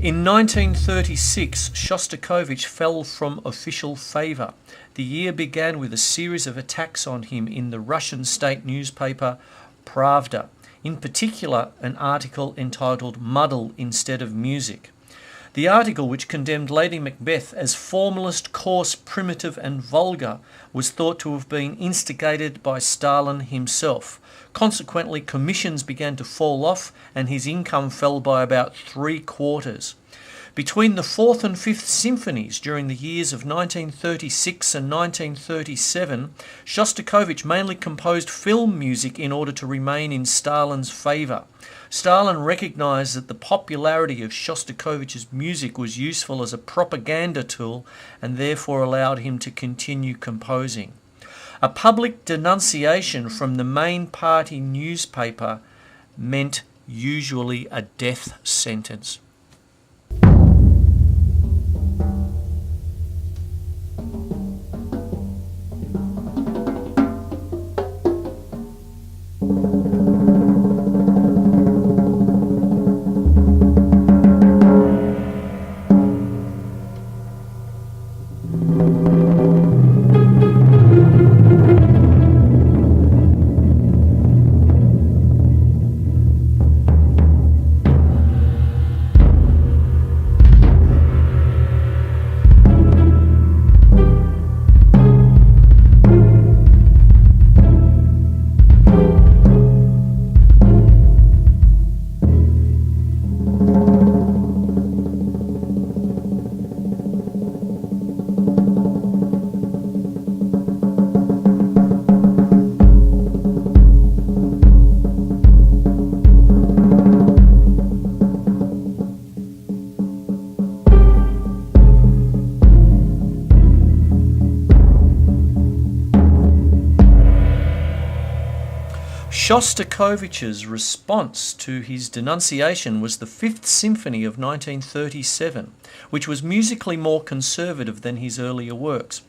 In 1936, Shostakovich fell from official favour. The year began with a series of attacks on him in the Russian state newspaper Pravda, in particular an article entitled "Muddle Instead of Music." The article, which condemned Lady Macbeth as formalist, coarse, primitive and vulgar, was thought to have been instigated by Stalin himself. Consequently, commissions began to fall off and his income fell by about 3/4. Between the 4th and 5th symphonies during the years of 1936 and 1937, Shostakovich mainly composed film music in order to remain in Stalin's favour. Stalin recognised that the popularity of Shostakovich's music was useful as a propaganda tool and therefore allowed him to continue composing. A public denunciation from the main party newspaper meant usually a death sentence. Shostakovich's response to his denunciation was the Fifth Symphony of 1937, which was musically more conservative than his earlier works.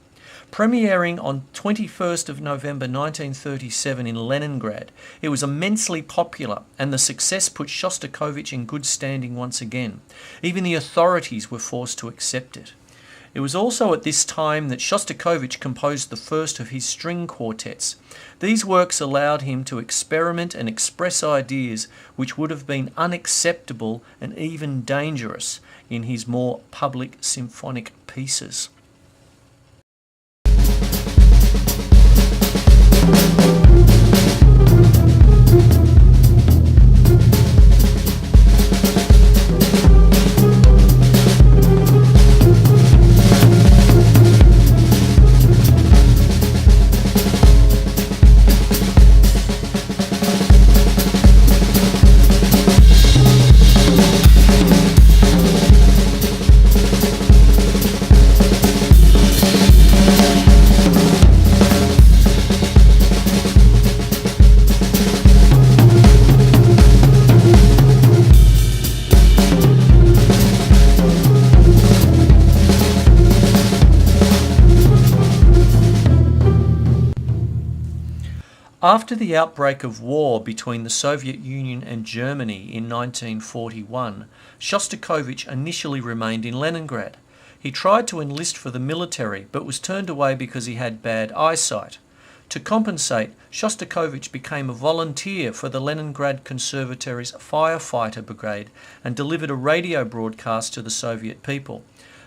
Premiering on 21st of November 1937 in Leningrad, it was immensely popular, and the success put Shostakovich in good standing once again. Even the authorities were forced to accept it. It was also at this time that Shostakovich composed the first of his string quartets. These works allowed him to experiment and express ideas which would have been unacceptable and even dangerous in his more public symphonic pieces. After the outbreak of war between the Soviet Union and Germany in 1941, Shostakovich initially remained in Leningrad. He tried to enlist for the military but was turned away because he had bad eyesight. To compensate, Shostakovich became a volunteer for the Leningrad Conservatory's firefighter brigade and delivered a radio broadcast to the Soviet people.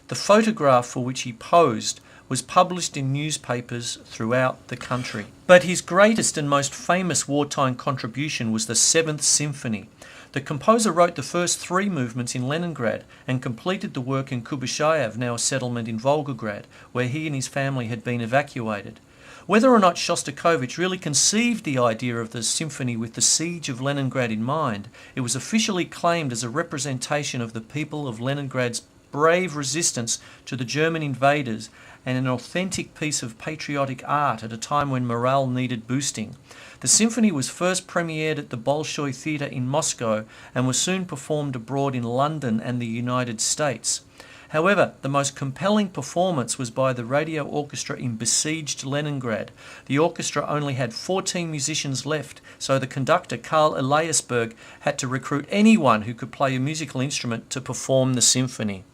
The photograph for which he posed was published in newspapers throughout the country. But his greatest and most famous wartime contribution was the Seventh Symphony. The composer wrote the first three movements in Leningrad and completed the work in Kubyshaev, now a settlement in Volgograd, where he and his family had been evacuated. Whether or not Shostakovich really conceived the idea of the symphony with the siege of Leningrad in mind, it was officially claimed as a representation of the people of Leningrad's brave resistance to the German invaders and an authentic piece of patriotic art at a time when morale needed boosting. The symphony was first premiered at the Bolshoi Theatre in Moscow and was soon performed abroad in London and the United States. However, the most compelling performance was by the radio orchestra in besieged Leningrad. The orchestra only had 14 musicians left, so the conductor, Karl Eliasberg, had to recruit anyone who could play a musical instrument to perform the symphony.